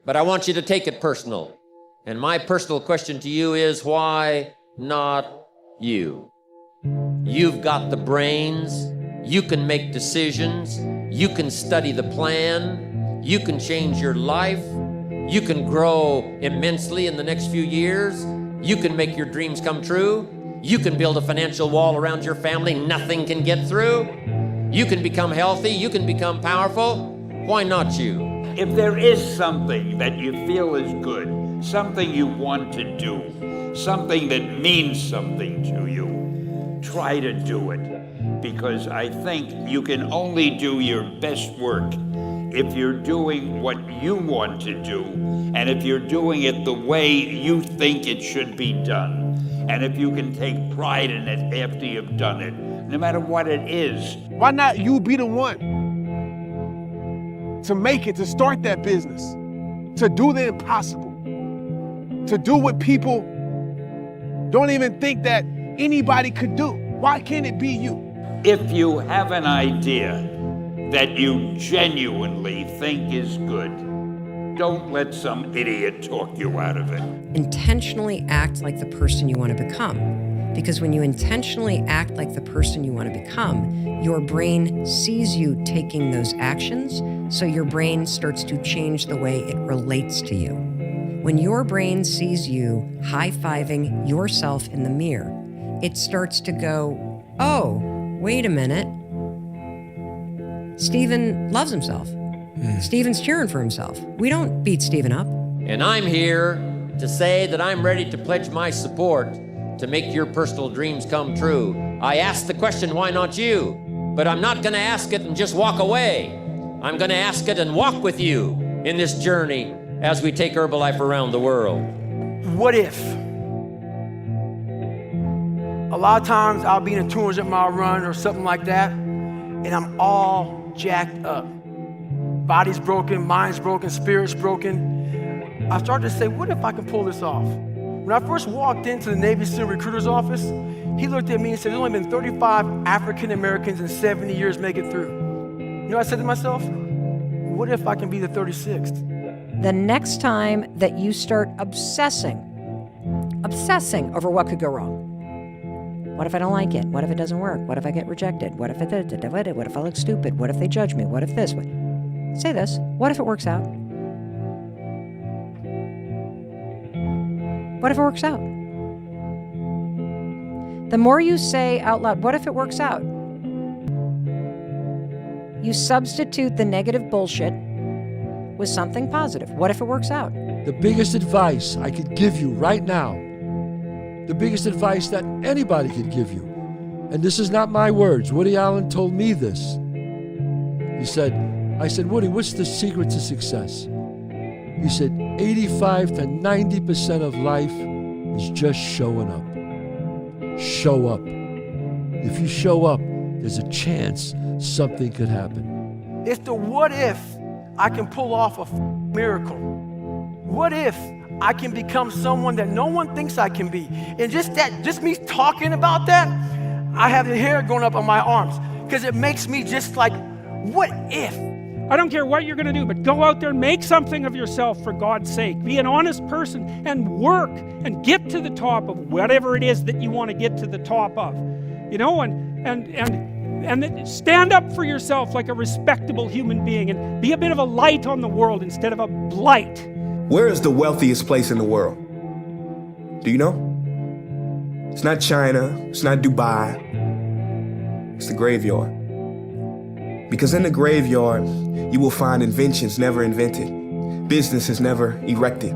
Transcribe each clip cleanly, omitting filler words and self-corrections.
but I want you to take it personal. And my personal question to you is, why not you? You've got the brains, you can make decisions, you can study the plan, you can change your life, you can grow immensely in the next few years, you can make your dreams come true, you can build a financial wall around your family nothing can get through, you can become healthy, you can become powerful. Why not you? If there is something that you feel is good, something you want to do, something that means something to you, try to do it. Because I think you can only do your best work if you're doing what you want to do, and if you're doing it the way you think it should be done, and if you can take pride in it after you've done it, no matter what it is. Why not you be the one to make it, to start that business, to do the impossible, to do what people don't even think that anybody could do? Why can't it be you? If you have an idea that you genuinely think is good, don't let some idiot talk you out of it. Intentionally act like the person you want to become. Because when you intentionally act like the person you want to become, your brain sees you taking those actions, so your brain starts to change the way it relates to you. When your brain sees you high-fiving yourself in the mirror, it starts to go, oh, wait a minute. Steven loves himself. Steven's cheering for himself. We don't beat Steven up. And I'm here to say that I'm ready to pledge my support to make your personal dreams come true. I asked the question, why not you? But I'm not gonna ask it and just walk away. I'm gonna ask it and walk with you in this journey as we take Herbalife around the world. What if? A lot of times I'll be in a 200-mile run or something like that, and I'm all jacked up. Body's broken, mind's broken, spirit's broken. I started to say, what if I can pull this off? When I first walked into the Navy SEAL recruiter's office, he looked at me and said, there's only been 35 African Americans in 70 years make it through. You know what I said to myself? What if I can be the 36th? The next time that you start obsessing over what could go wrong. What if I don't like it? What if it doesn't work? What if I get rejected? What if what if I look stupid? What if they judge me? What if this? Say this. What if it works out? What if it works out? The more you say out loud, what if it works out? You substitute the negative bullshit with something positive. What if it works out? The biggest advice I could give you right now, the biggest advice that anybody could give you, and this is not my words, Woody Allen told me this. I said, Woody, what's the secret to success? He said, 85 to 90% of life is just showing up. Show up. If you show up, there's a chance something could happen. It's the what if I can pull off a miracle. What if I can become someone that no one thinks I can be? And just me talking about that, I have the hair going up on my arms because it makes me just like, what if? I don't care what you're going to do, but go out there and make something of yourself for God's sake. Be an honest person and work and get to the top of whatever it is that you want to get to the top of. You know, and stand up for yourself like a respectable human being and be a bit of a light on the world instead of a blight. Where is the wealthiest place in the world? Do you know? It's not China, it's not Dubai, it's the graveyard. Because in the graveyard, you will find inventions never invented, businesses never erected,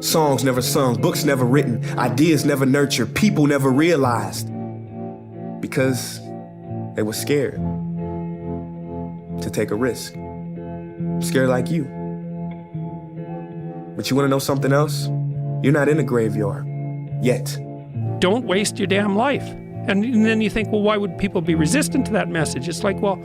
songs never sung, books never written, ideas never nurtured, people never realized, because they were scared to take a risk. Scared like you. But you want to know something else? You're not in a graveyard yet. Don't waste your damn life. And then you think, well, why would people be resistant to that message? It's like, well,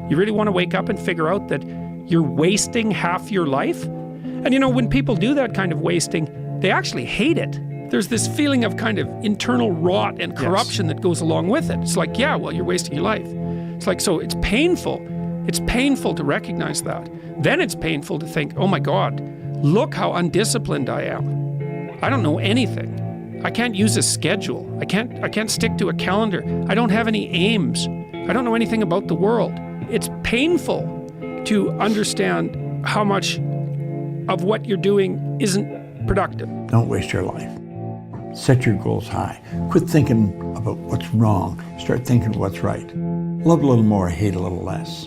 you really want to wake up and figure out that you're wasting half your life? And you know, when people do that kind of wasting, they actually hate it. There's this feeling of kind of internal rot and corruption that goes along with it. It's like, yeah, well, you're wasting your life. It's like, so it's painful. It's painful to recognize that. Then it's painful to think, oh my God, look how undisciplined I am. I don't know anything. I can't use a schedule. I can't stick to a calendar. I don't have any aims. I don't know anything about the world. It's painful to understand how much of what you're doing isn't productive. Don't waste your life. Set your goals high. Quit thinking about what's wrong. Start thinking what's right. Love a little more, hate a little less.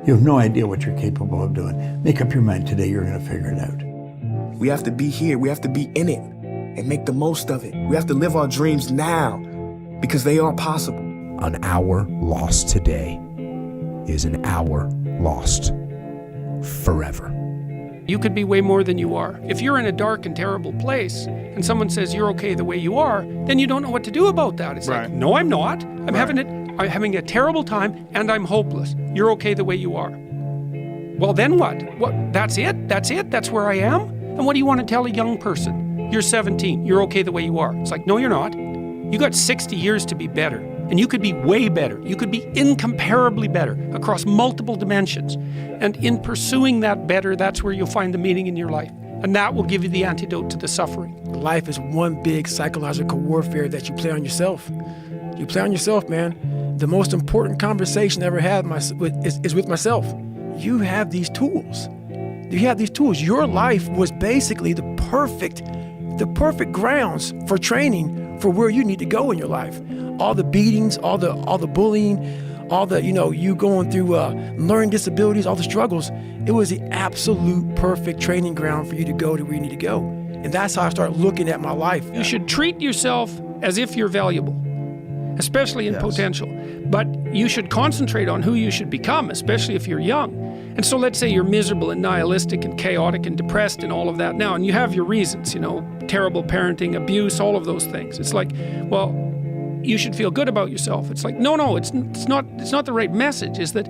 You have no idea what you're capable of doing. Make up your mind today, you're gonna figure it out. We have to be here, we have to be in it and make the most of it. We have to live our dreams now because they are possible. An hour lost today is an hour lost forever. You could be way more than you are. If you're in a dark and terrible place and someone says you're okay the way you are, then you don't know what to do about that. It's like, no, I'm not. I'm having a terrible time and I'm hopeless. You're okay the way you are. Well, then what? That's it? That's where I am? And what do you want to tell a young person? You're 17. You're okay the way you are. It's like, no, you're not. You got 60 years to be better. And you could be way better. You could be incomparably better across multiple dimensions. And in pursuing that better, that's where you'll find the meaning in your life. And that will give you the antidote to the suffering. Life is one big psychological warfare that you play on yourself. You play on yourself, man. The most important conversation I ever had is with myself. You have these tools. You have these tools. Your life was basically the perfect grounds for training for where you need to go in your life. All the beatings, all the bullying, all the, you going through learning disabilities, all the struggles, it was the absolute perfect training ground for you to go to where you need to go. And that's how I started looking at my life. You should treat yourself as if you're valuable, especially in potential. But you should concentrate on who you should become, especially if you're young. And so let's say you're miserable and nihilistic and chaotic and depressed and all of that now, and you have your reasons, terrible parenting, abuse, all of those things. It's like, well, you should feel good about yourself. It's like, no, it's not the right message. Is that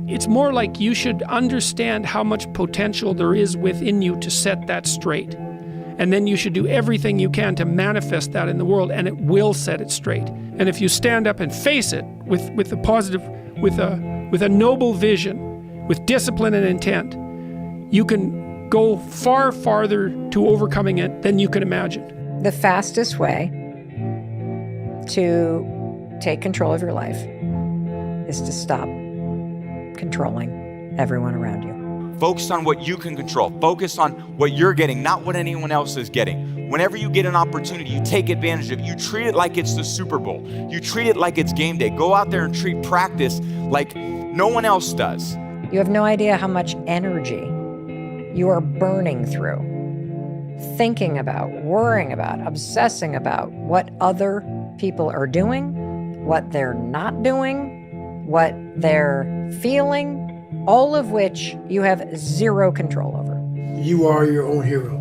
it's more like you should understand how much potential there is within you to set that straight. And then you should do everything you can to manifest that in the world, and it will set it straight. And if you stand up and face it with a positive, with a noble vision, with discipline and intent, you can go far farther to overcoming it than you can imagine. The fastest way to take control of your life is to stop controlling everyone around you. Focus on what you can control. Focus on what you're getting, not what anyone else is getting. Whenever you get an opportunity, you take advantage of it. You treat it like it's the Super Bowl. You treat it like it's game day. Go out there and treat practice like no one else does. You have no idea how much energy you are burning through, thinking about, worrying about, obsessing about what other people are doing, what they're not doing, what they're feeling, all of which you have zero control over. You are your own hero.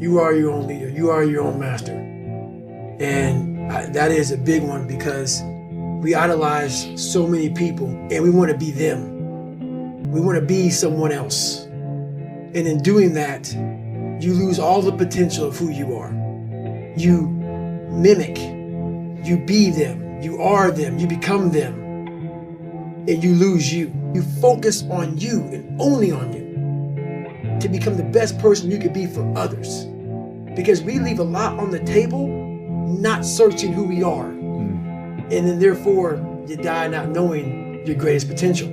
You are your own leader. You are your own master. And that is a big one because we idolize so many people and we want to be them. We want to be someone else. And in doing that, you lose all the potential of who you are. You mimic, you be them, you are them, you become them, and you lose you. You focus on you and only on you to become the best person you could be for others. Because we leave a lot on the table, not searching who we are. And then therefore, you die not knowing your greatest potential.